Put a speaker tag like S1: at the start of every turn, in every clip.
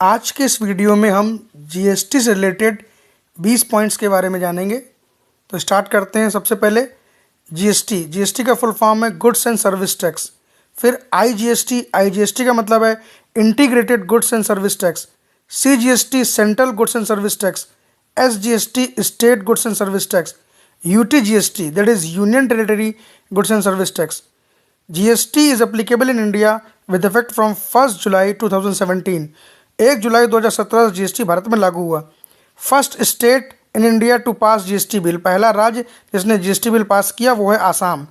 S1: आज के इस वीडियो में हम जीएसटी से रिलेटेड 20 पॉइंट्स के बारे में जानेंगे। तो स्टार्ट करते हैं। सबसे पहले जीएसटी का फुल फॉर्म है गुड्स एंड सर्विस टैक्स। फिर आईजीएसटी का मतलब है integrated goods and service tax. CGST central goods and service tax. SGST state goods and service tax. UTGST that is union territory goods and service tax. GST is applicable in India with effect from 1 जुलाई 2017। 1 जुलाई 2017 से GST Bharat में लागू हुआ। First state in India to pass GST bill, पहला राज्य जिसने GST bill pass किया वो है आसाम।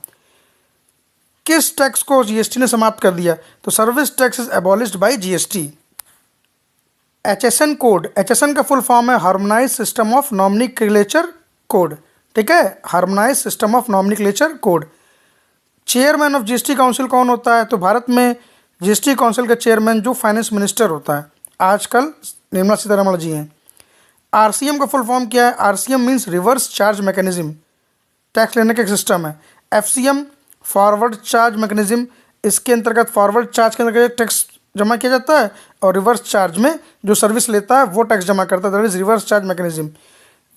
S1: किस टैक्स को जीएसटी ने समाप्त कर दिया? तो service tax is abolished by GST. HSN code, HSN का फुल फॉर्म है harmonise system of nomenclature code. ठीक है, harmonise system of nomenclature code. Chairman of GST council कौन होता है? तो भारत में जीएसटी काउंसिल का चेयरमैन जो फाइनेंस मिनिस्टर होता है आजकल निर्मला सीतारमण जी हैं। आरसीएम का फुल फॉर्म क्या है? RCM means reverse charge mechanism, tax लेने का एक सिस्टम है। एफसीएम फॉरवर्ड चार्ज मैकेनिज्म, इसके अंतर्गत फॉरवर्ड चार्ज के अंतर्गत टैक्स जमा किया जाता है और रिवर्स चार्ज में जो सर्विस लेता है वो टैक्स जमा करता है, that is reverse charge mechanism.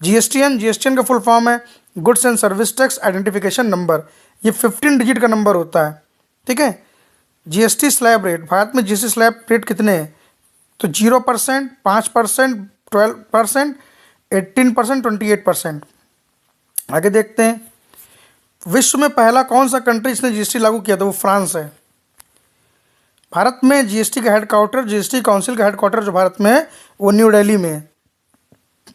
S1: GSTN का फुल फॉर्म है goods and service tax identification number, ये 15 डिजिट का नंबर होता है। ठीक है। जीएसटी स्लैब रेट, भारत में जीएसटी स्लैब रेट कितने हैं? तो 0%, 5%, 12%, 18%, 28%। आगे देखते हैं। विश्व में पहला कौन सा कंट्री जिसने जीएसटी लागू किया था? वो फ्रांस है। भारत में जीएसटी का हेडक्वार्टर, जीएसटी काउंसिल का हेडक्वार्टर जो भारत में है वो न्यू दिल्ली में है।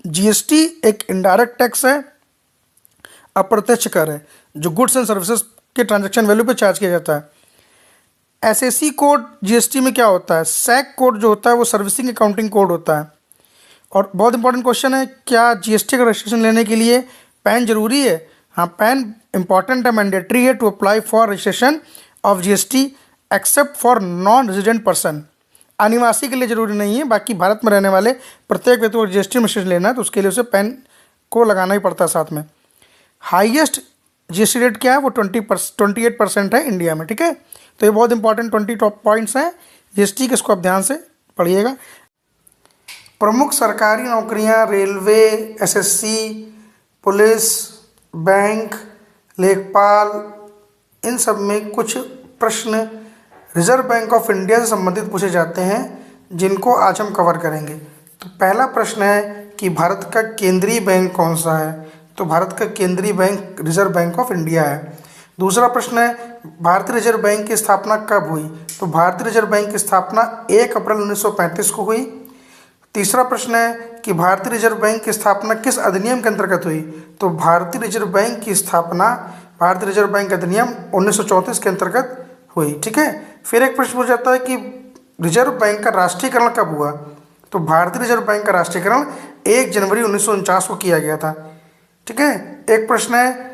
S1: जीएसटी एक इनडायरेक्ट टैक्स है, अप्रत्यक्ष कर है जो गुड्स एंड सर्विसेज के ट्रांजैक्शन वैल्यू पे चार्ज किया जाता है। एसएसी कोड जीएसटी में क्या होता है? सैक कोड जो होता है वो सर्विसिंग अकाउंटिंग कोड होता है। और बहुत इंपॉर्टेंट क्वेश्चन है, क्या जीएसटी का रजिस्ट्रेशन लेने के लिए पैन जरूरी है? हाँ, पैन इंपॉर्टेंट है, मैंडेटरी है to apply for registration of GST except for non resident person. अनिवासी के लिए जरूरी नहीं है, बाकी भारत में रहने वाले प्रत्येक व्यक्ति को जीएसटी में रजिस्ट्रेशन लेना है तो उसके लिए उसे पैन को लगाना ही पड़ता है साथ में। हाईएस्ट जीएसटी रेट क्या है? वो 28% है इंडिया में। ठीक है, तो ये बहुत इंपॉर्टेंट 20 टॉप पॉइंट्स हैं जीएसटी के, इसको आप ध्यान से पढ़िएगा। प्रमुख सरकारी नौकरियां रेलवे, एसएससी, पुलिस, बैंक, लेखपाल, इन सब में कुछ प्रश्न रिजर्व बैंक ऑफ इंडिया से संबंधित पूछे जाते हैं जिनको आज हम कवर करेंगे। तो पहला प्रश्न है कि भारत का केंद्रीय बैंक कौन सा है? तो भारत का केंद्रीय bank reserve bank of India है। दूसरा प्रश्न है भारतीय रिजर्व बैंक की स्थापना कब हुई? तो भारतीय रिजर्व बैंक की स्थापना 1 अप्रैल 1935 को हुई। तीसरा प्रश्न है कि भारतीय रिजर्व बैंक की स्थापना किस अधिनियम के अंतर्गत हुई? तो भारतीय रिजर्व बैंक की स्थापना भारतीय रिजर्व बैंक अधिनियम 1934 के अंतर्गत हुई। ठीक है। फिर एक प्रश्न पूछा जाता है कि रिजर्व बैंक का राष्ट्रीयकरण कब हुआ? तो भारतीय रिजर्व बैंक का राष्ट्रीयकरण 1 जनवरी 1949 को किया गया था। ठीक है। एक प्रश्न है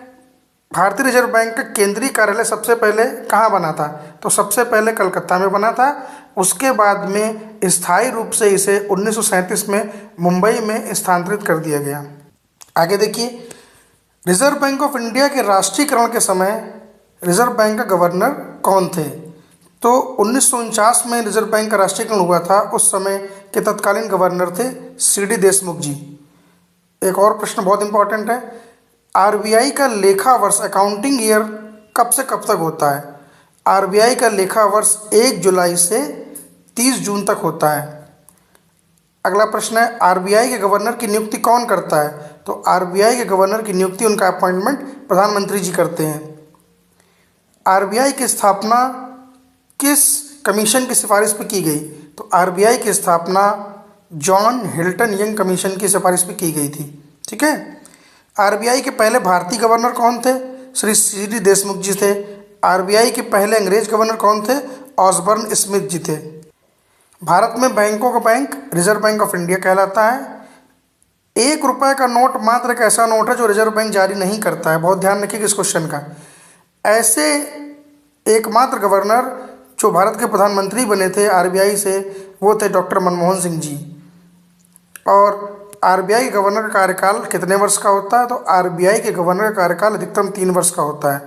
S1: भारतीय रिजर्व बैंक का केंद्रीय कार्यालय सबसे पहले कहाँ बना था? तो सबसे पहले कलकत्ता में बना था, उसके बाद में स्थायी रूप से इसे 1937 में मुंबई में स्थानांतरित कर दिया गया। आगे देखिए, रिजर्व बैंक ऑफ इंडिया के राष्ट्रीयकरण के समय रिजर्व बैंक का गवर्नर कौन थे? तो 1949 में रिजर्व बैंक का राष्ट्रीयकरण हुआ था, उस समय के तत्कालीन गवर्नर थे सीडी देशमुख जी। एक और प्रश्न बहुत इंपॉर्टेंट है, आरबीआई का लेखा वर्ष अकाउंटिंग ईयर कब से कब तक होता है? आरबीआई का लेखा वर्ष 1 जुलाई से 30 जून तक होता है। अगला प्रश्न है आरबीआई के गवर्नर की नियुक्ति कौन करता है? तो आरबीआई के गवर्नर की नियुक्ति, उनका अपॉइंटमेंट प्रधानमंत्री जी करते हैं। आरबीआई की स्थापना किस कमीशन की सिफारिश पर की गई? तो आरबीआई की स्थापना जॉन हिल्टन यंग कमीशन की सिफारिश पर की गई थी। ठीक है। आरबीआई के पहले भारतीय गवर्नर कौन थे? श्री सीडी देशमुख जी थे। आरबीआई के पहले अंग्रेज गवर्नर कौन थे? ऑसबर्न स्मिथ जी थे। भारत में बैंकों का bank reserve bank of India कहलाता है। 1 रुपये का नोट मात्र एक ऐसा नोट है जो रिजर्व बैंक जारी नहीं करता है, बहुत ध्यान रखिएगा इस क्वेश्चन का। ऐसे एकमात्र गवर्नर जो भारत के प्रधानमंत्री बने थे आरबीआई से वो थे डॉक्टर मनमोहन सिंह जी। और आरबीआई के गवर्नर का कार्यकाल कितने वर्ष का होता है? तो आरबीआई के गवर्नर का कार्यकाल अधिकतम 3 वर्ष का होता है।